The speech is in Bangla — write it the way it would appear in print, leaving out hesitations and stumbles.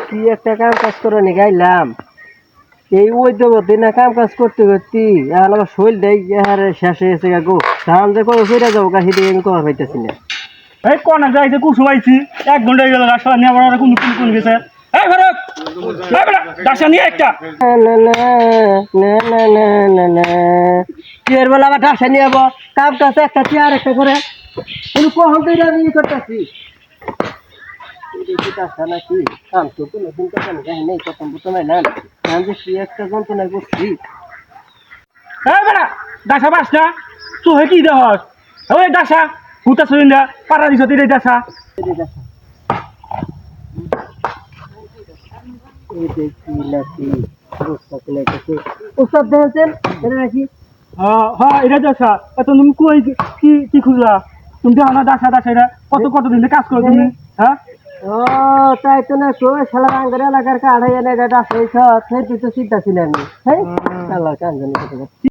কি একটা কাম কাজ করে নি গাইলাম এই ওই দেবতে না কাম কাজ করতে করতে এখন আমার শরীর দেয় শেষ হয়ে গেছে গো ধান যে করে ফিরে যাবো গা সেটা আমি করা পাইতেছি না এই কোনা যাইতে কুসুম আইছি 1 ঘন্টা হয়ে গেল রাস্তা নিয়ে আবার কোন কোন কোন গেছে এই ভারত এই বেটা দাসা নিয়ে একটা বিয়ের বেলা আবার ঢাসা নিয়ে যাবো কাম কাজ একটা চেয়ার একটা করে কোনো কখন তুই আমি করতেছি নাকি কাম তো কোনো দিন কথা নেই প্রথম প্রথমে না আমি যে কি একটা যন্ত্রণা করছি এই বেটা দাসা বাস না তুই হে কি দেহস ওই দাসা হুতা সরিন্দা পাড়া দিছ তুই দাসা ওসব দেখেছেন এটা নাকি হ্যাঁ এটা দাসা এত তুমি কই কি কি খুঁজলা তুমি দেখো না দাসা দাসা এটা কত দিন কাজ করো তুমি হ্যাঁ ও তাই তো না তো শালা আঙ্গার এলাকার কাড়াই এনে এটা আসলে তুই তো চিন্তা ছিলেন হ্যাঁ শালা কান জানি